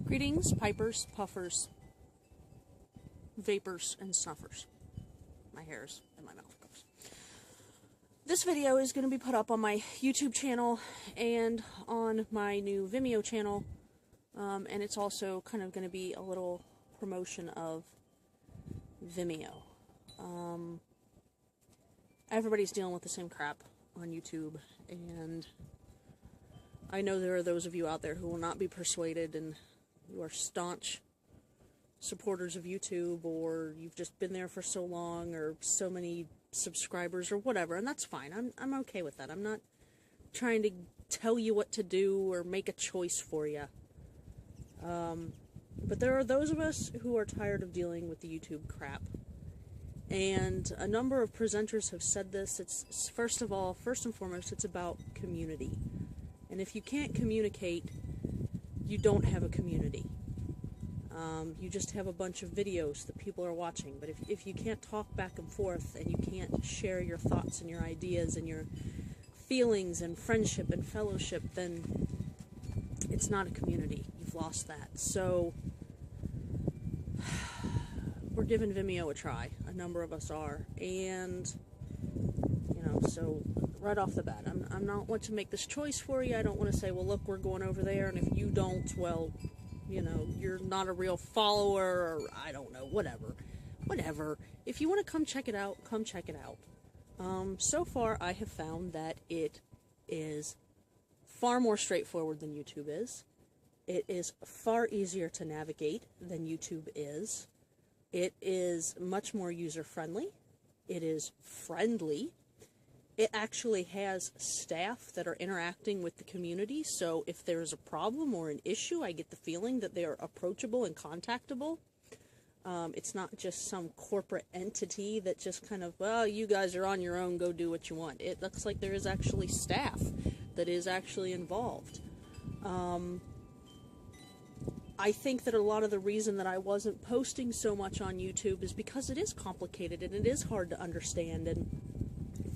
Greetings, pipers, puffers, vapors, and snuffers. My hair's in my mouth, of course. This video is going to be put up on my YouTube channel and on my new Vimeo channel, and it's also kind of going to be a little promotion of Vimeo. Everybody's dealing with the same crap on YouTube, and I know there are those of you out there who will not be persuaded, and you are staunch supporters of YouTube, or you've just been there for so long, or so many subscribers, or whatever, and that's fine. I'm okay with that. I'm not trying to tell you what to do or make a choice for you. But there are those of us who are tired of dealing with the YouTube crap. And a number of presenters have said this. It's first and foremost, it's about community. And if you can't communicate, you don't have a community. You just have a bunch of videos that people are watching. But if you can't talk back and forth, and you can't share your thoughts and your ideas and your feelings and friendship and fellowship, then it's not a community. You've lost that. So we're giving Vimeo a try. A number of us are. And, so right off the bat, I'm not want to make this choice for you. I don't want to say, well, look, we're going over there, and if you don't, well, you're not a real follower, or I don't know, whatever. If you want to come check it out, come check it out. So far, I have found that it is far more straightforward than YouTube is. It is far easier to navigate than YouTube is. It is much more user-friendly. It is friendly. It actually has staff that are interacting with the community, so if there's a problem or an issue, I get the feeling that they are approachable and contactable. It's not just some corporate entity that just kind of, well, you guys are on your own, go do what you want. It looks like there is actually staff that is actually involved. I think that a lot of the reason that I wasn't posting so much on YouTube is because it is complicated and it is hard to understand, and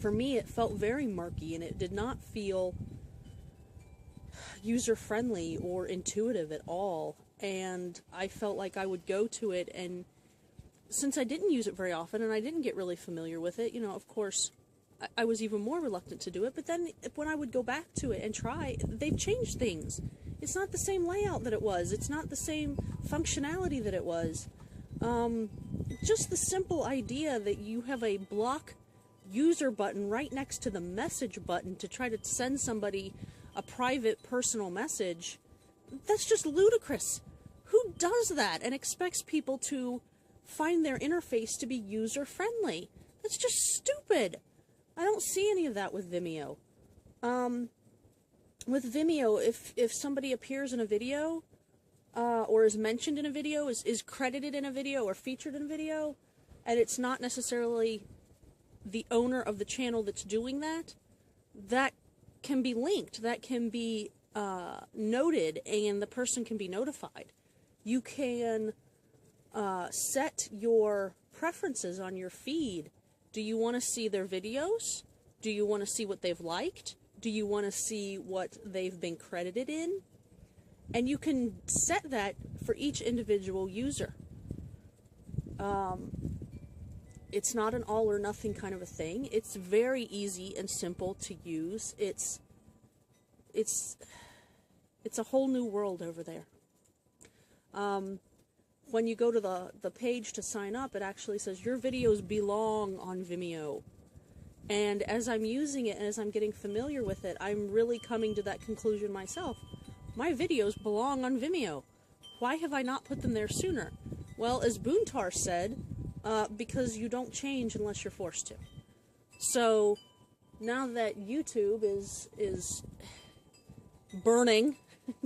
for me it felt very murky, and it did not feel user-friendly or intuitive at all. And I felt like I would go to it, and since I didn't use it very often and I didn't get really familiar with it, of course I was even more reluctant to do it. But then when I would go back to it and try, they've changed things. It's not the same layout that it was. It's not the same functionality that it was. Just the simple idea that you have a block user button right next to the message button to try to send somebody a private personal message, that's just ludicrous. Who does that and expects people to find their interface to be user-friendly? That's just stupid. I don't see any of that with Vimeo. With Vimeo, if somebody appears in a video, or is mentioned in a video, is credited in a video or featured in a video, and it's not necessarily the owner of the channel that's doing that, that can be linked, that can be noted, and the person can be notified. You can set your preferences on your feed. Do you want to see their videos? Do you want to see what they've liked? Do you want to see what they've been credited in? And you can set that for each individual user. It's not an all or nothing kind of a thing. It's very easy and simple to use. It's a whole new world over there. When you go to the page to sign up, it actually says your videos belong on Vimeo. And as I'm using it and as I'm getting familiar with it, I'm really coming to that conclusion myself. My videos belong on Vimeo. Why have I not put them there sooner? Well, as Boontar said, because you don't change unless you're forced to. So now that YouTube is burning,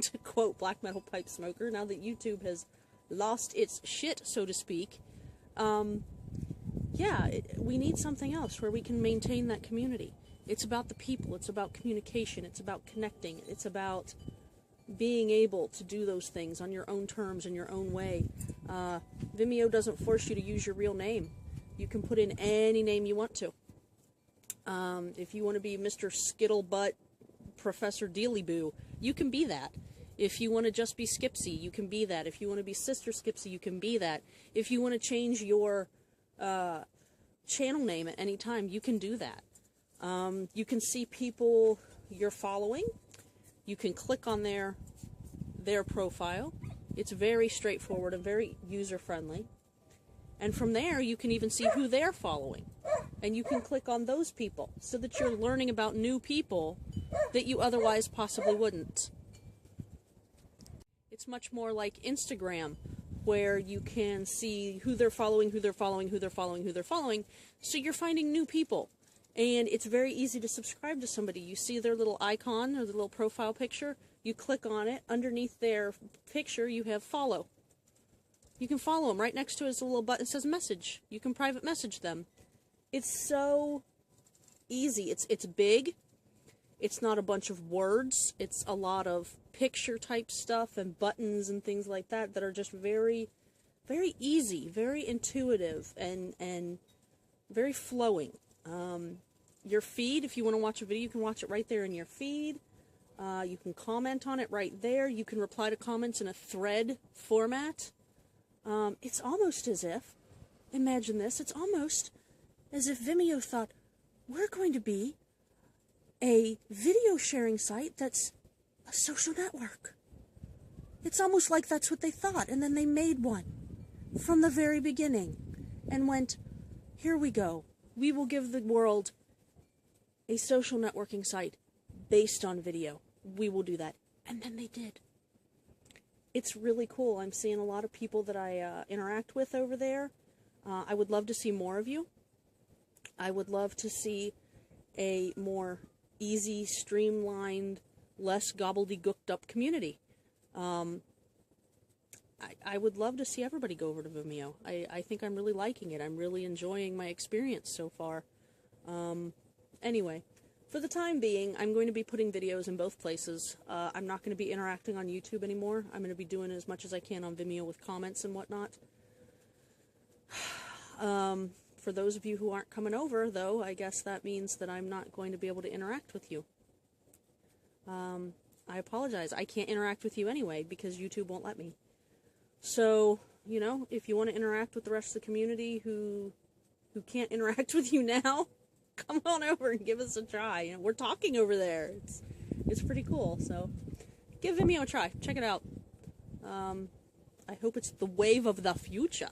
to quote Black Metal Pipe Smoker, now that YouTube has lost its shit, so to speak, we need something else where we can maintain that community. It's about the people, it's about communication, it's about connecting, it's about being able to do those things on your own terms, in your own way. Vimeo doesn't force you to use your real name. You can put in any name you want to. If you want to be Mr. Skittlebutt Professor Dealyboo, you can be that. If you want to just be Skipsy, you can be that. If you want to be Sister Skipsy, you can be that. If you want to change your channel name at any time, you can do that. You can see people you're following. You can click on their profile. It's very straightforward and very user-friendly. And from there, you can even see who they're following. And you can click on those people so that you're learning about new people that you otherwise possibly wouldn't. It's much more like Instagram, where you can see who they're following, who they're following, who they're following, who they're following. So you're finding new people. And it's very easy to subscribe to somebody. You see their little icon or their little profile picture. You click on it. Underneath their picture, you have follow. You can follow them. Right next to it is a little button that says message. You can private message them. It's so easy. It's big. It's not a bunch of words. It's a lot of picture type stuff and buttons and things like that are just very, very easy, very intuitive, and very flowing. Your feed, if you want to watch a video, you can watch it right there in your feed. You can comment on it right there. You can reply to comments in a thread format. It's almost as if, imagine this, it's almost as if Vimeo thought, we're going to be a video sharing site that's a social network. It's almost like that's what they thought, and then they made one from the very beginning and went, here we go. We will give the world a social networking site based on video. We will do that. And then they did. It's really cool. I'm seeing a lot of people that I interact with over there. I would love to see more of you. I would love to see a more easy, streamlined, less gobbledygooked up community. I would love to see everybody go over to Vimeo. I think I'm really liking it. I'm really enjoying my experience so far. Anyway, for the time being, I'm going to be putting videos in both places. I'm not going to be interacting on YouTube anymore. I'm going to be doing as much as I can on Vimeo with comments and whatnot. For those of you who aren't coming over, though, I guess that means that I'm not going to be able to interact with you. I apologize. I can't interact with you anyway because YouTube won't let me. So, you know, if you want to interact with the rest of the community who can't interact with you now, come on over and give us a try. You know, we're talking over there. It's pretty cool. So, give Vimeo a try. Check it out. I hope it's the wave of the future.